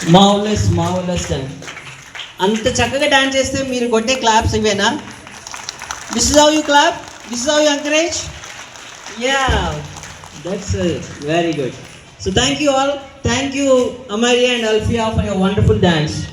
Marvellous dance. అంత చక్కగా dance చేస్తే మీరు కొట్టే క్లాప్స్ ఇవేనా? This is how you clap, this is how you encourage. Yeah, that's very good. So thank you all. Thank you Amaria and Alfia for your wonderful dance.